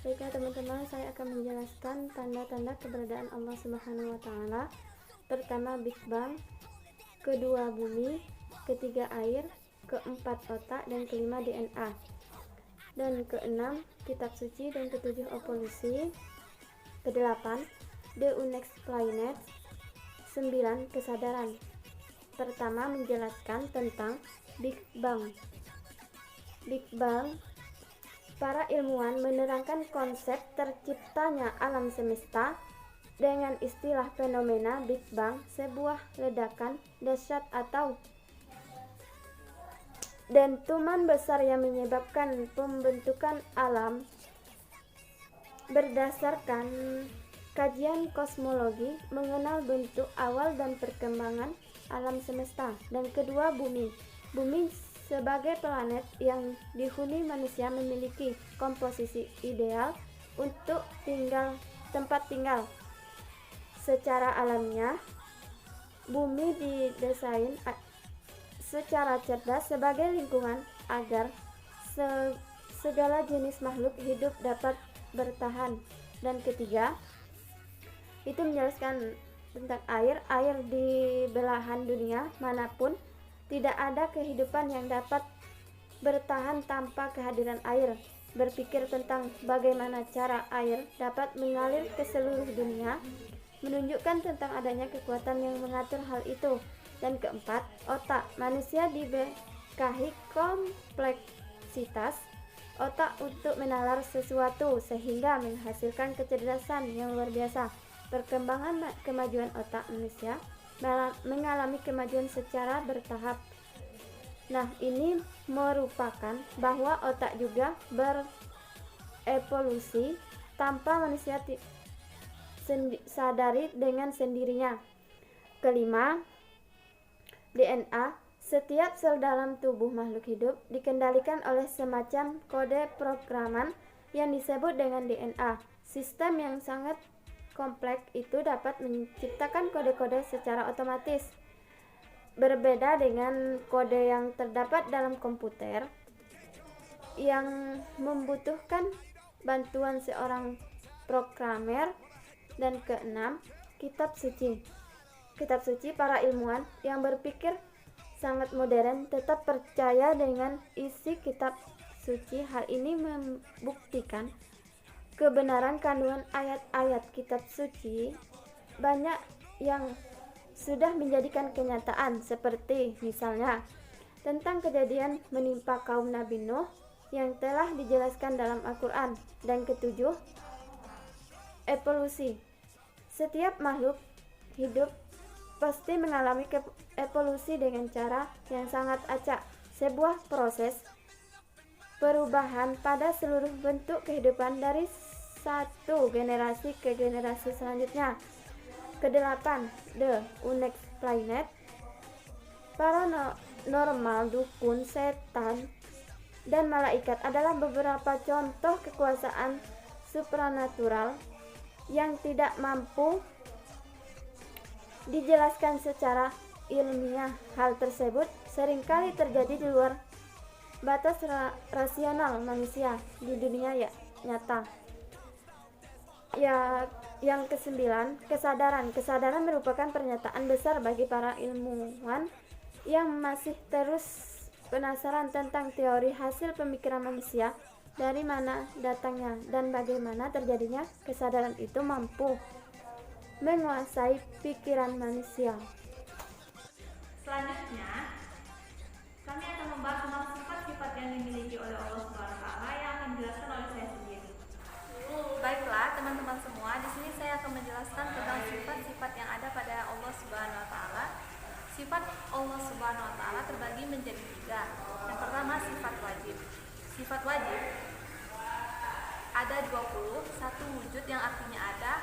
Baiklah teman-teman, saya akan menjelaskan tanda-tanda keberadaan Allah Subhanahu wa Ta'ala. Pertama, Big Bang, kedua, bumi, ketiga, air, keempat, otak, dan kelima, DNA, dan keenam, kitab suci, dan ketujuh, evolusi, kedelapan, The Next Planet, 9, kesadaran. Pertama, menjelaskan tentang Big Bang. Big Bang, para ilmuwan menerangkan konsep terciptanya alam semesta dengan istilah fenomena Big Bang, sebuah ledakan dahsyat atau dentuman besar yang menyebabkan pembentukan alam. Berdasarkan kajian kosmologi mengenal bentuk awal dan perkembangan alam semesta. Dan kedua, bumi. Bumi sebagai planet yang dihuni manusia memiliki komposisi ideal untuk tempat tinggal. Secara alamiah, bumi didesain secara cerdas sebagai lingkungan agar segala jenis makhluk hidup dapat bertahan. Dan ketiga, itu menjelaskan tentang air. Air di belahan dunia manapun tidak ada kehidupan yang dapat bertahan tanpa kehadiran air. Berpikir tentang bagaimana cara air dapat mengalir ke seluruh dunia menunjukkan tentang adanya kekuatan yang mengatur hal itu. Dan keempat, otak. Manusia dibekahi kompleksitas otak untuk menalar sesuatu sehingga menghasilkan kecerdasan yang luar biasa. Perkembangan kemajuan otak manusia mengalami kemajuan secara bertahap. Nah, ini merupakan bahwa otak juga berevolusi tanpa manusia sadari dengan sendirinya. Kelima, DNA. Setiap sel dalam tubuh makhluk hidup dikendalikan oleh semacam kode programan yang disebut dengan DNA. Sistem yang sangat kompleks itu dapat menciptakan kode-kode secara otomatis. Berbeda dengan kode yang terdapat dalam komputer yang membutuhkan bantuan seorang programmer. Dan keenam, kitab suci. Kitab suci, para ilmuwan yang berpikir sangat modern tetap percaya dengan isi kitab suci. Hal ini membuktikan kebenaran kandungan ayat-ayat kitab suci banyak yang sudah menjadikan kenyataan, seperti misalnya tentang kejadian menimpa kaum Nabi Nuh yang telah dijelaskan dalam Al-Quran. Dan ketujuh, evolusi. Setiap makhluk hidup pasti mengalami evolusi dengan cara yang sangat acak, sebuah proses perubahan pada seluruh bentuk kehidupan dari satu generasi ke generasi selanjutnya. Kedelapan, The Next Planet. Paranormal, dukun, setan, dan malaikat adalah beberapa contoh kekuasaan supranatural yang tidak mampu dijelaskan secara ilmiah. Hal tersebut seringkali terjadi di luar batas rasional manusia di dunia nyata. Yang kesembilan, kesadaran. Kesadaran merupakan pernyataan besar bagi para ilmuwan yang masih terus penasaran tentang teori hasil pemikiran manusia, dari mana datangnya dan bagaimana terjadinya. Kesadaran itu mampu menguasai pikiran manusia. Selanjutnya, kami akan membahas tentang sifat-sifat yang dimiliki oleh Allah Subhanahu wa Ta'ala yang akan dijelaskan oleh saya sendiri. Baiklah, teman-teman semua, di sini saya akan menjelaskan tentang sifat-sifat yang ada pada Allah Subhanahu wa Ta'ala. Sifat Allah Subhanahu wa Ta'ala terbagi menjadi 3. Yang pertama, sifat wajib. Sifat wajib ada 20, satu wujud yang artinya ada.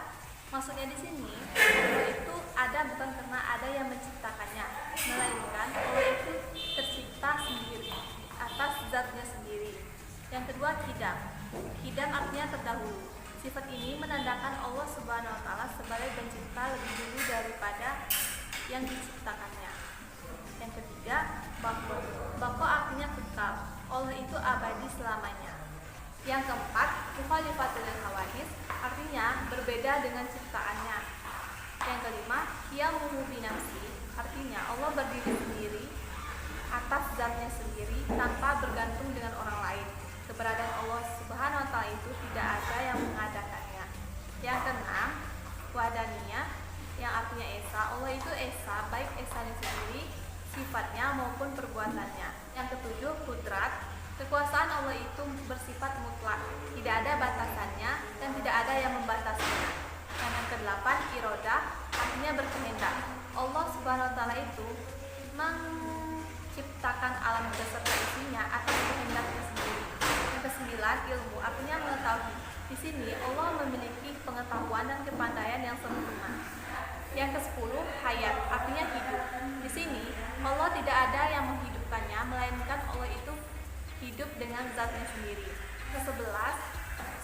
Maksudnya di sini, Allah itu ada bukan karena ada yang menciptakannya, melainkan Allah itu tercipta sendiri atas zatnya sendiri. Yang kedua, kidam. Kidam artinya terdahulu. Sifat ini menandakan Allah Subhanahu wa Ta'ala sebagai pencipta lebih dulu daripada yang diciptakannya. Yang ketiga, baqo. Baqo artinya kekal. Allah itu abadi selamanya. Yang keempat, mukhalifatul hawadis, artinya berbeda dengan ciptaannya. Yang kelima, qiyamuhu binafsi, artinya Allah berdiri sendiri atas zatnya sendiri tanpa bergantung dengan orang lain. Keberadaan Allah Subhanahu wa taala itu tidak ada yang mengadakannya. Yang keenam, wahdaniyah, yang artinya esa. Allah itu esa, baik esanya sendiri, sifatnya maupun perbuatannya. Yang ketujuh, kudrat, kekuasaan Allah itu bersifat mutlak, tidak ada batasannya dan tidak ada yang membatasinya. Dan yang kedelapan, irodah, artinya berkehendak. Allah Subhanahu wa taala itu menciptakan alam beserta isinya atas kehendaknya sendiri. Yang kesembilan, ilmu, artinya mengetahui. Di sini Allah memiliki pengetahuan dan kepandaian yang sempurna. Yang kesepuluh, hayat, artinya hidup. Di sini Allah tidak ada yang menghidupkannya, melainkan Allah itu hidup dengan zatnya sendiri. Kesebelas,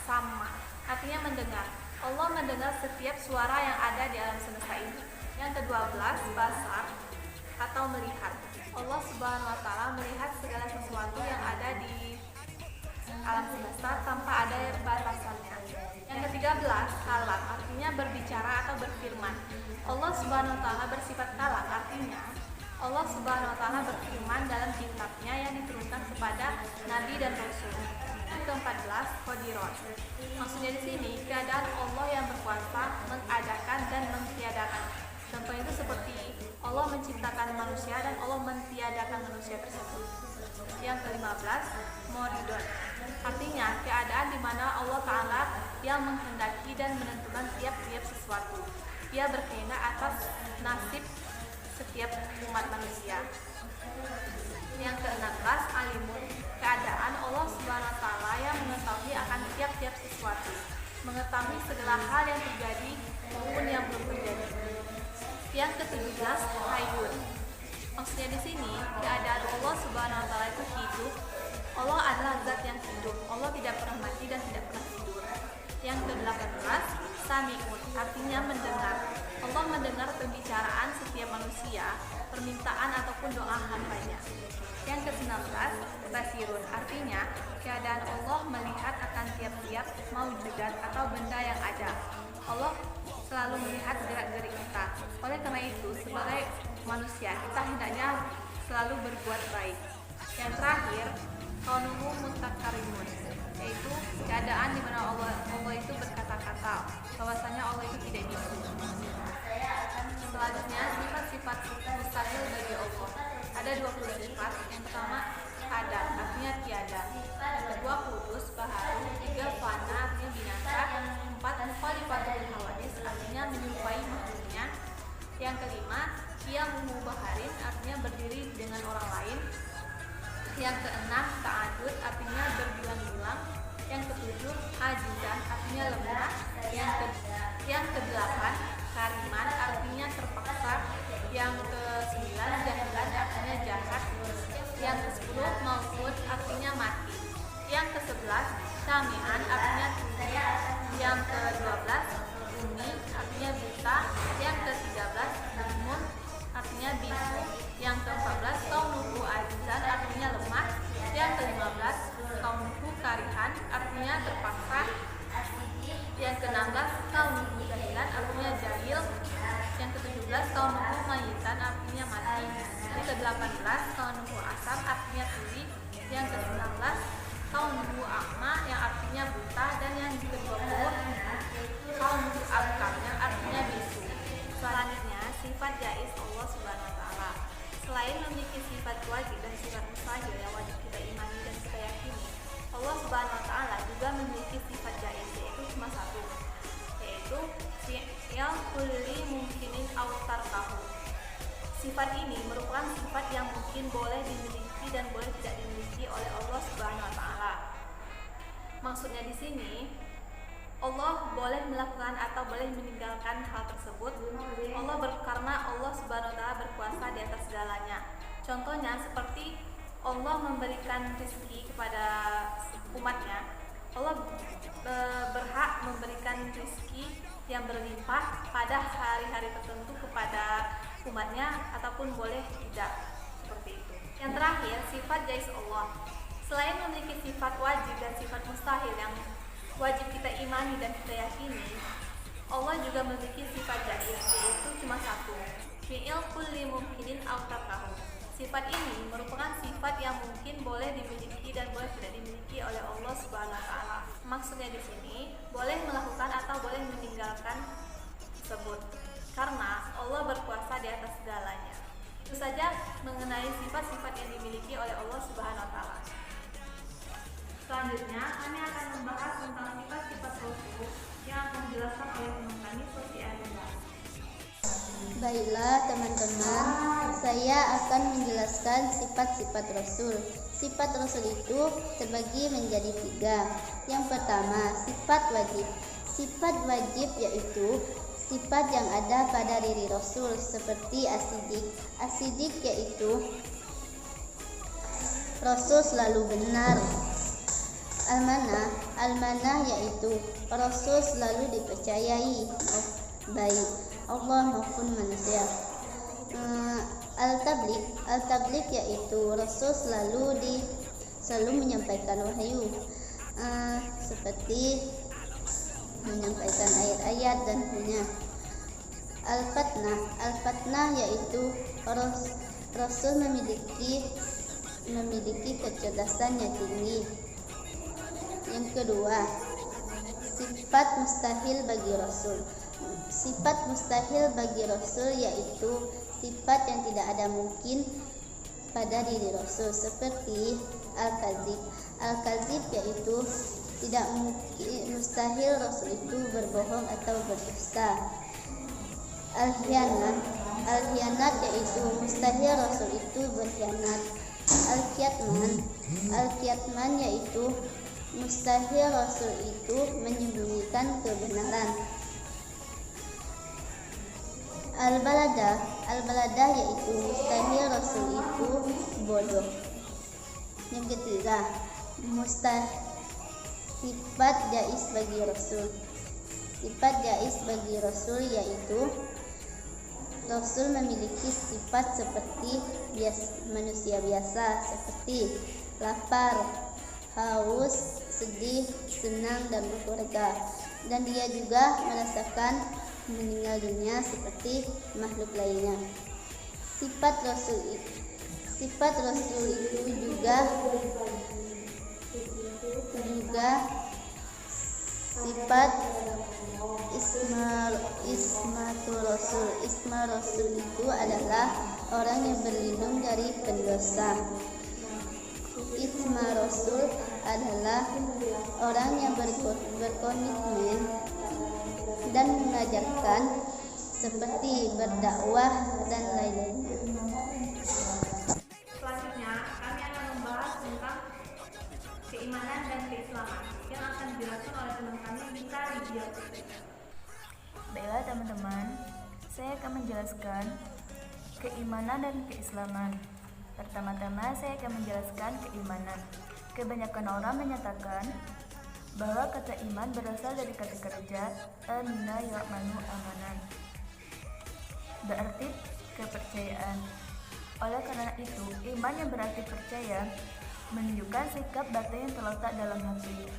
sama, artinya mendengar. Allah mendengar setiap suara yang ada di alam semesta ini. Yang ke-12, basar atau melihat. Allah Subhanahu wa taala melihat segala sesuatu yang ada di alam semesta tanpa ada batasannya. Yang ke-13, kalam, artinya berbicara atau berfirman. Allah Subhanahu wa taala bersifat kalam, artinya Allah Subhanahu wa taala berfirman dalam kitabnya yang diturunkan kepada nabi dan rasul. Yang ke-14, qadirun. Maksudnya di sini keadaan Allah yang berkuasa mengadakan dan mentiadakan. Contoh itu seperti Allah menciptakan manusia dan Allah mentiadakan manusia tersebut. Yang ke-15, muridun. Artinya keadaan di mana Allah Ta'ala yang menghendaki dan menentukan tiap-tiap sesuatu. Dia berkehendak atas nasib setiap umat manusia. Yang ke-16, alimun, keadaan Allah Subhanahu wa taala yang mengetahui akan tiap-tiap sesuatu, mengetahui segala hal yang terjadi maupun yang belum terjadi. Yang ke-17, hayyun. Maksudnya di sini keadaan Allah Subhanahu wa taala itu hidup. Allah adalah zat yang hidup. Allah tidak pernah mati dan tidak pernah tidur. Yang ke-18, sami'un, artinya mendengar. Allah mendengar pembicaraan setiap manusia, permintaan ataupun doa hambanya. Yang ke-19, basirun, artinya keadaan Allah melihat akan tiap-tiap maujudat atau benda yang ada. Allah selalu melihat gerak-gerik kita. Oleh karena itu, sebagai manusia, kita hendaknya selalu berbuat baik. Yang terakhir, kaunuhu mutakarimun, yaitu keadaan di mana Allah itu berkata-kata, bahwasanya Allah itu tidak bisu. Selanjutnya, sifat-sifat mustahil bagi Allah. Ada 20 sifat. Yang pertama, ada, artinya tiada. Yang kedua, kudus, baharu. 3, fana, artinya binasa. 4, mukhalifatul hawadis, artinya menyerupai makhluknya. Yang kelima, qiyamuhu baharin, artinya berdiri dengan orang lain. Yang keenam, ta'adud, artinya berbilang-bilang. Yang ketujuh, ajizan, artinya lemah. Yang kedelapan, kariman, artinya terpaksa. Yang ke-9, jahilan, artinya jahat. Yang ke-10, maut, artinya mati. Yang ke-11, sami'an, artinya tuli. Yang ke-12, umi, artinya buta. Yang ke-13, bumun, artinya bisu. Yang ke-14, kaunuhu ajizan, artinya lemah. Yang ke-15, kaunuhu karihan, artinya terpaksa. Yang ke-16, kaunuhu jahilan, artinya jahil. Yang ke-17, kaunuhu mayitan, artinya mati. Yang ke-18, kaunuhu asam, artinya tuli. Yang ke-19, kaunuhu akma, yang artinya buta. Dan yang ke-20, kaunuhu abkam, yang artinya bisu. Selanjutnya, sifat jaiz Allah Subhanahu wa taala. Selain memiliki sifat wajib dan sifat mustahil yang wajib kita imani dan kita yakini, Allah Subhanahu wa taala juga memiliki sifat jaiz, yaitu cuma satu, yaitu fi'il kulli mungkinin aw tarkahu. Sifat ini merupakan sifat yang mungkin boleh dimiliki dan boleh tidak dimiliki oleh Allah Subhanahu wa taala. Maksudnya di sini Allah boleh melakukan atau boleh meninggalkan hal tersebut. Karena Allah Subhanahu wa taala berkuasa di atas segalanya. Contohnya seperti Allah memberikan rezeki kepada umatnya. Allah berhak memberikan rezeki yang berlimpah pada hari-hari tertentu kepada umatnya ataupun boleh tidak, seperti itu. Yang terakhir, sifat jaiz Allah. Selain memiliki sifat wajib dan sifat mustahil yang wajib kita imani dan kita yakini, Allah juga memiliki sifat jaiz, yaitu cuma satu, fi'il kulli mumkinin aw tarkahu. Sifat ini merupakan sifat yang mungkin boleh dimiliki dan boleh tidak dimiliki oleh Allah Subhanahu wa taala. Maksudnya di sini boleh melakukan atau boleh meninggalkan tersebut. Karena Allah berkuasa di atas segalanya. Itu saja mengenai sifat-sifat yang dimiliki oleh Allah Subhanahu wa taala. Selanjutnya kami akan membahas tentang sifat-sifat Rasul yang akan dijelaskan oleh teman kami Sofi Adela. Baiklah teman-teman, saya akan menjelaskan sifat-sifat Rasul. Sifat Rasul itu terbagi menjadi 3. Yang pertama, sifat wajib. Sifat wajib yaitu sifat yang ada pada diri Rasul seperti as-siddiq. As-siddiq yaitu Rasul selalu benar. Al-manah. Al-manah yaitu Rasul selalu dipercayai baik Allah maupun manusia. Al-tabligh. Al-tabligh yaitu Rasul selalu menyampaikan wahyu, seperti menyampaikan ayat-ayat dan punya. Al-fatnah. Al-fatnah yaitu Rasul memiliki kecerdasan yang tinggi. Yang kedua, sifat mustahil bagi Rasul. Sifat mustahil bagi Rasul yaitu sifat yang tidak ada mungkin pada diri Rasul, seperti al-kadzib. Al-kadzib yaitu tidak mungkin, mustahil Rasul itu berbohong atau berdusta. Al-khianat. Al-khianat yaitu mustahil Rasul itu berkhianat. Al-kitman. Al-kitman yaitu mustahil Rasul itu menyembunyikan kebenaran. Al-baladah. Al-baladah yaitu mustahil Rasul itu bodoh. Yang ketiga, sifat jaiz bagi Rasul. Sifat jaiz bagi Rasul yaitu Rasul memiliki sifat seperti manusia biasa, seperti lapar, haus, sedih, senang, dan berkeluarga. Dan dia juga merasakan meninggal dunia seperti makhluk lainnya. Sifat Rasul itu juga sifat ismatul Rasul. Isma Rasul itu adalah orang yang berlindung dari pendosa. Isma Rasul adalah orang yang berkomitmen dan mengajarkan seperti berdakwah dan lain-lainnya. Selanjutnya, kami akan membahas tentang keimanan dan keislaman yang akan dijelaskan oleh teman kami Mita Lydia Putri. Baiklah teman-teman, saya akan menjelaskan keimanan dan keislaman. Pertama-tama saya akan menjelaskan keimanan. Kebanyakan orang menyatakan bahwa kata iman berasal dari kata kerja amina ya'manu amanan, berarti kepercayaan. Oleh karena itu, iman yang berarti percaya menunjukkan sikap batin yang terletak dalam hati.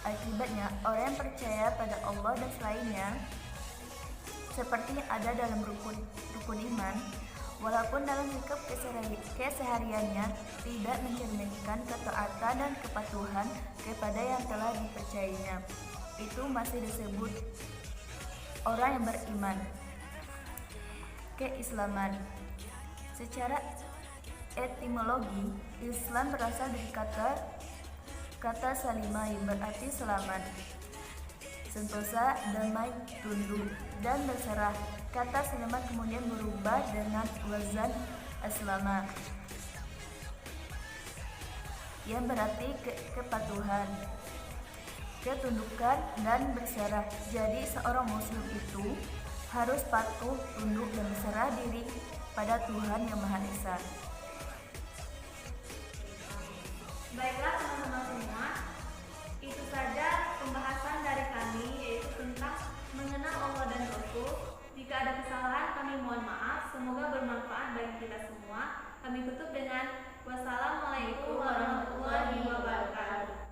Akibatnya, orang yang percaya pada Allah dan selainnya, seperti yang ada dalam rukun iman, walaupun dalam sikap kesehariannya tidak mencerminkan ketaatan dan kepatuhan kepada yang telah dipercayainya, itu masih disebut orang yang beriman. Keislaman. Secara etimologi, Islam berasal dari kata salimah yang berarti selamat, sentosa, damai, tunduk, dan berserah. Kata selamat kemudian berubah dengan wazan aslama yang berarti kepatuhan, ketundukan, dan berserah. Jadi seorang muslim itu harus patuh, tunduk, dan berserah diri pada Tuhan Yang Maha Esa. Baiklah teman-teman semua, itu saja pembahasan dari kami, yaitu tentang mengenal Allah dan Rasul. Jika ada kesalahan kami mohon maaf, semoga bermanfaat bagi kita semua. Kami tutup